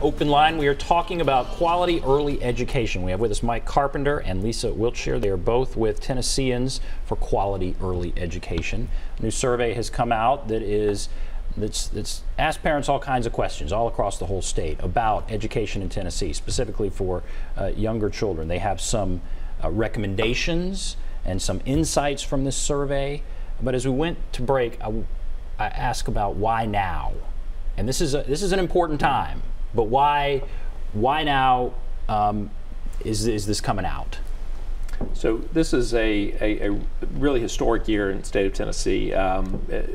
Open Line. We are talking about quality early education. We have with us Mike Carpenter and Lisa Wiltshire. They are both with Tennesseans for Quality Early Education. A new survey has come out that's asked parents all kinds of questions all across the whole state about education in Tennessee, specifically for younger children. They have some recommendations and some insights from this survey. But as we went to break, I asked about why now. And this is an important time, but why now is this coming out? So this is a really historic year in the state of Tennessee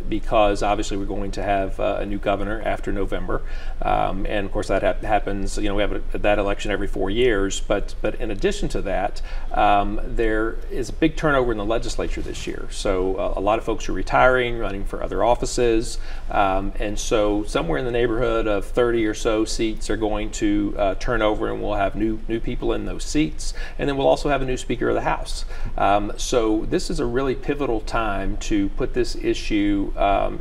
because obviously we're going to have a new governor after November, and of course that happens. You know, we have that election every 4 years. But in addition to that, there is a big turnover in the legislature this year. So a lot of folks are retiring, running for other offices, and so somewhere in the neighborhood of 30 or so seats are going to turn over, and we'll have new people in those seats, and then we'll also have a new Speaker of the House. So this is a really pivotal time to put this issue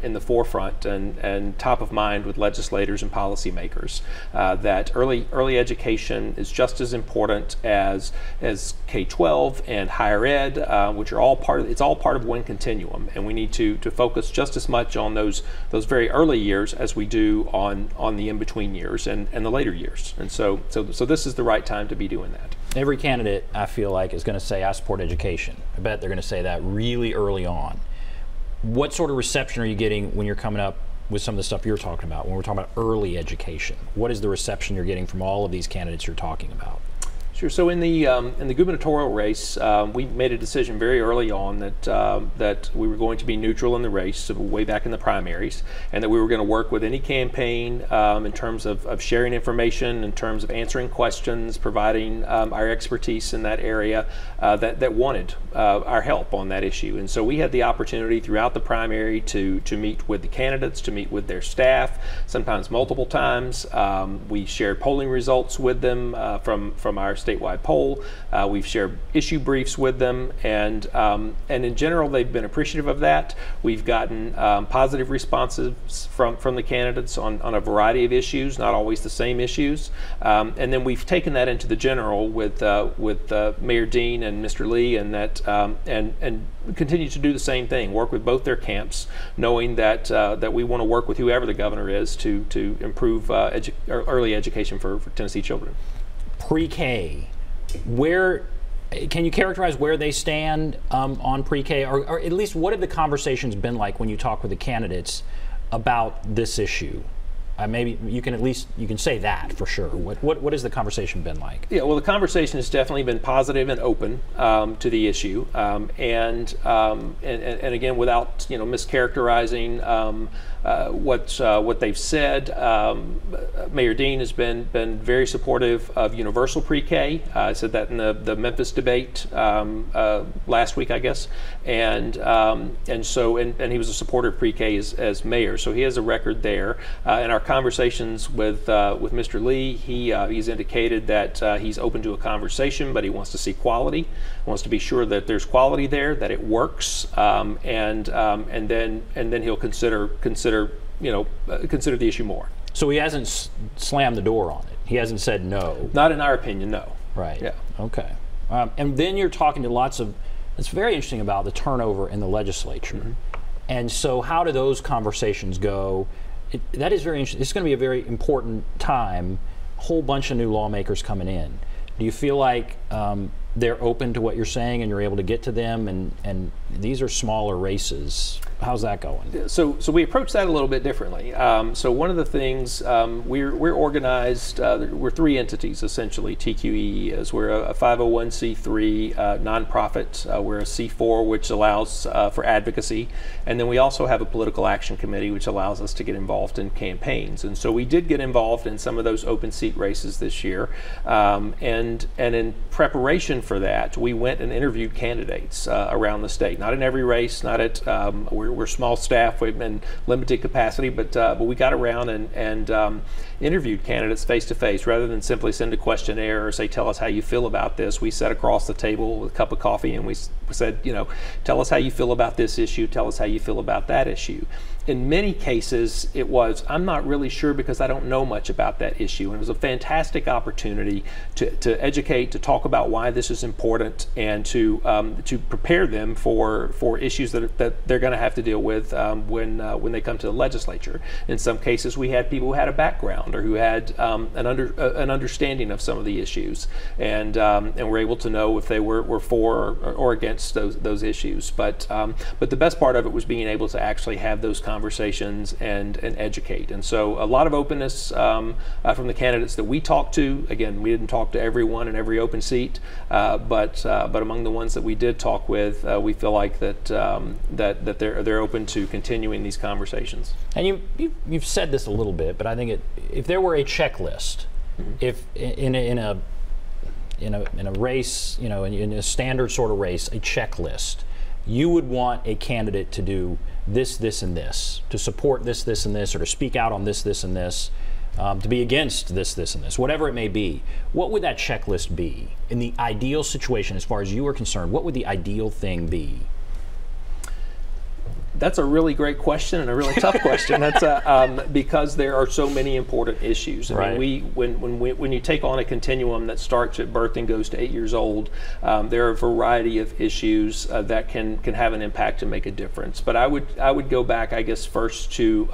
in the forefront and top of mind with legislators and policymakers. That early education is just as important as K-12 and higher ed, which are all part of one continuum, and we need to focus just as much on those very early years as we do on the in-between years and the later years. And so this is the right time to be doing that. Every candidate, I feel like, is going to say, I support education. I bet they're going to say that really early on. What sort of reception are you getting when you're coming up with some of the stuff you're talking about, when we're talking about early education? What is the reception you're getting from all of these candidates you're talking about? Sure. So in the gubernatorial race, we made a decision very early on that we were going to be neutral in the race, way back in the primaries, and that we were going to work with any campaign in terms of sharing information, in terms of answering questions, providing our expertise in that area that wanted our help on that issue. And so we had the opportunity throughout the primary to meet with the candidates, to meet with their staff, sometimes multiple times. We shared polling results with them from our statewide poll. We've shared issue briefs with them, and in general they've been appreciative of that. We've gotten positive responses from the candidates on a variety of issues, not always the same issues, and then we've taken that into the general with Mayor Dean and Mr. Lee, and that and continue to do the same thing, work with both their camps, knowing that we want to work with whoever the governor is to improve early education for Tennessee children. Pre-K, where can you characterize where they stand on pre-K, or at least what have the conversations been like when you talk with the candidates about this issue? Maybe you can say that for sure. What has the conversation been like? Yeah, well, the conversation has definitely been positive and open to the issue, and again, without mischaracterizing what they've said. Mayor Dean has been very supportive of universal pre-K. I said that in the Memphis debate last week, I guess, and he was a supporter of pre-K as mayor, so he has a record there. In our conversations with Mr. Lee, he's indicated that he's open to a conversation, but he wants to see quality, wants to be sure that there's quality there, that it works, and then he'll consider the issue more. So he hasn't slammed the door on it. He hasn't said no. Not in our opinion, no. Right. Yeah. Okay. And then you're talking to lots of. It's very interesting about the turnover in the legislature, and so how do those conversations go? That is very interesting. It's going to be a very important time. A whole bunch of new lawmakers coming in. Do you feel like they're open to what you're saying and you're able to get to them? And these are smaller races. How's that going? So we approach that a little bit differently. So one of the things, we're organized, we're three entities essentially. TQE is, we're a 501c3 nonprofit. We're a C4, which allows for advocacy. And then we also have a political action committee, which allows us to get involved in campaigns. And so we did get involved in some of those open seat races this year. And in preparation for that, we went and interviewed candidates around the state. Not in every race, not at, we're small staff, we've been limited capacity, but we got around and interviewed candidates face to face, rather than simply send a questionnaire or say, tell us how you feel about this. We sat across the table with a cup of coffee and we said, tell us how you feel about this issue, tell us how you feel about that issue. In many cases, it was, I'm not really sure because I don't know much about that issue. And it was a fantastic opportunity to educate, to talk about why this is important, and to prepare them for issues that they're going to have to deal with when they come to the legislature. In some cases, we had people who had a background or who had an understanding of some of the issues, and were able to know if they were for or against those issues. But the best part of it was being able to actually have those conversations and educate. And so a lot of openness from the candidates that we talked to. Again, we didn't talk to everyone in every open seat, but among the ones that we did talk with, we feel like that they're open to continuing these conversations. And you've said this a little bit, but I think if there were a checklist, if in a race, in a standard sort of race, a checklist, you would want a candidate to do this, this, and this, to support this, this, and this, or to speak out on this, this, and this, to be against this, this, and this, whatever it may be. What would that checklist be? In the ideal situation, as far as you are concerned, what would the ideal thing be? That's a really great question and a really tough question. That's because there are so many important issues. I mean, when you take on a continuum that starts at birth and goes to 8 years old, there are a variety of issues that can have an impact and make a difference. But I would go back, I guess, first to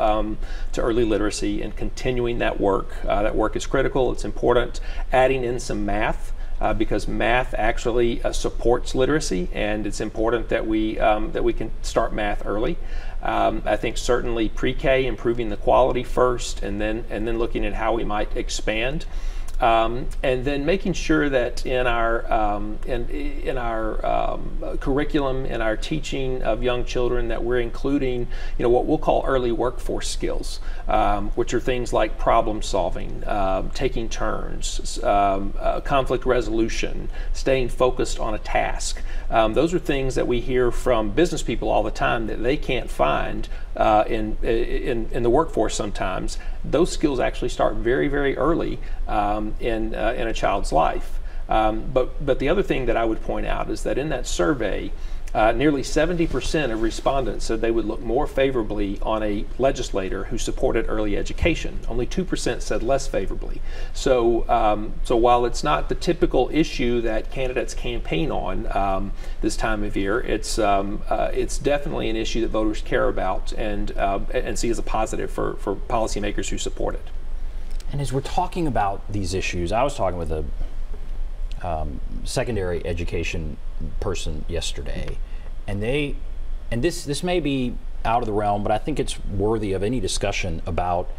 early literacy and continuing that work. That work is critical. It's important. Adding in some math. Because math actually supports literacy, and it's important that we can start math early. I think certainly pre-K, improving the quality first, and then looking at how we might expand. And then making sure that in our curriculum, in our teaching of young children, that we're including, what we'll call early workforce skills, which are things like problem solving, taking turns, conflict resolution, staying focused on a task. Those are things that we hear from business people all the time that they can't find in the workforce sometimes. Those skills actually start very, very early in a child's life. But the other thing that I would point out is that in that survey, nearly 70% of respondents said they would look more favorably on a legislator who supported early education. Only 2% said less favorably. So while it's not the typical issue that candidates campaign on this time of year, it's definitely an issue that voters care about and see as a positive for policymakers who support it. And as we're talking about these issues, I was talking with a secondary education person yesterday, and this may be out of the realm, but I think it's worthy of any discussion about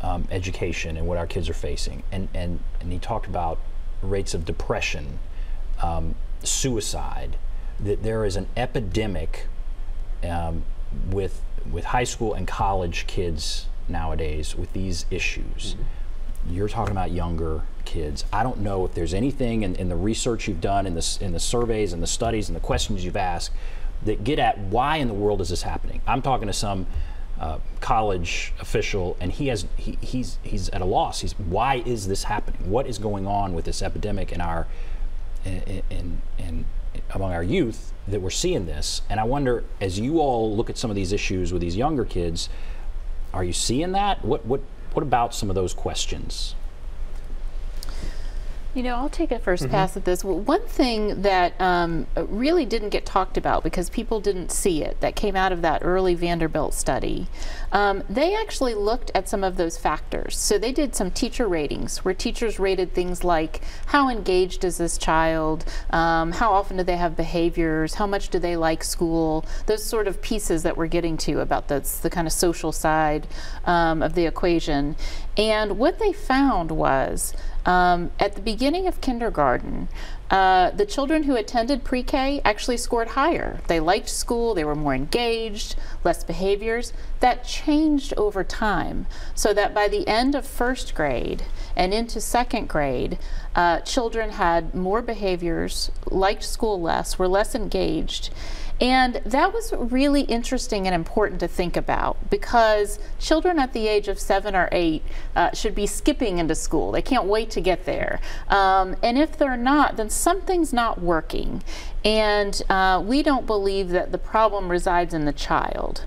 education and what our kids are facing. And he talked about rates of depression, suicide, that there is an epidemic with high school and college kids nowadays with these issues. Mm-hmm. You're talking about younger kids. I don't know if there's anything in the research you've done, in the surveys and the studies and the questions you've asked that get at why in the world is this happening. I'm talking to some college official, and he's at a loss. Why is this happening? What is going on with this epidemic in among our youth that we're seeing this? And I wonder, as you all look at some of these issues with these younger kids, are you seeing that? What about some of those questions? I'll take a first pass at this. Well, one thing that really didn't get talked about because people didn't see it, that came out of that early Vanderbilt study, they actually looked at some of those factors. So they did some teacher ratings where teachers rated things like how engaged is this child, how often do they have behaviors, how much do they like school, those sort of pieces that we're getting to about the kind of social side of the equation. And what they found was at the beginning of kindergarten, the children who attended pre-K actually scored higher. They liked school, they were more engaged, less behaviors. That changed over time, so that by the end of first grade and into second grade, children had more behaviors, liked school less, were less engaged. And that was really interesting and important to think about, because children at the age of 7 or 8 should be skipping into school. They can't wait to get there. And if they're not, then something's not working. And we don't believe that the problem resides in the child.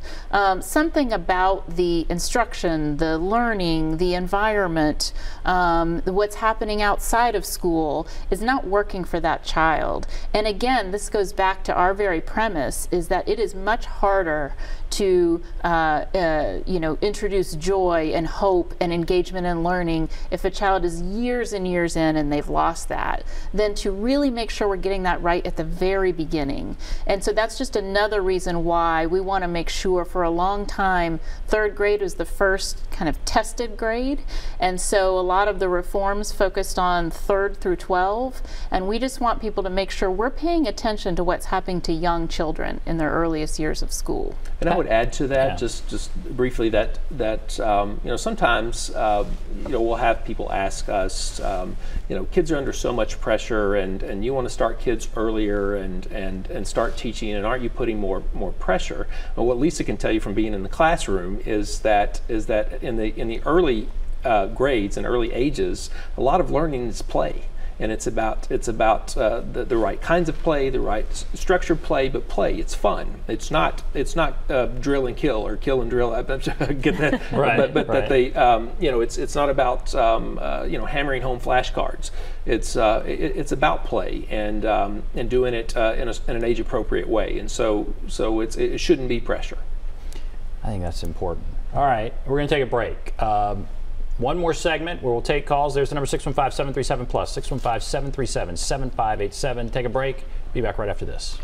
Something about the instruction, the learning, the environment, what's happening outside of school is not working for that child. And again, this goes back to our very premise, is that it is much harder to introduce joy and hope and engagement in learning if a child is years and years in and they've lost that, than to really make sure we're getting that right at the very beginning. And so that's just another reason why we want to make sure. For a long time, 3rd grade was the first kind of tested grade, and so a lot of the reforms focused on 3rd through 12, and we just want people to make sure we're paying attention to what's happening to young children in their earliest years of school. And I would add to that, just briefly, that sometimes we'll have people ask us, kids are under so much pressure, and you want to start kids earlier and start teaching, and aren't you putting more pressure? Well, what Lisa can tell you from being in the classroom is that in the early grades and early ages, a lot of learning is play. And it's about the right kinds of play, the right structured play, but play. It's fun. It's not drill and kill or kill and drill. I get that, right, but that they it's not about hammering home flashcards. It's about play and doing it in an age appropriate way. And so it shouldn't be pressure. I think that's important. All right, we're going to take a break. One more segment where we'll take calls. There's the number 615-737+, 615-737-7587. Take a break. Be back right after this.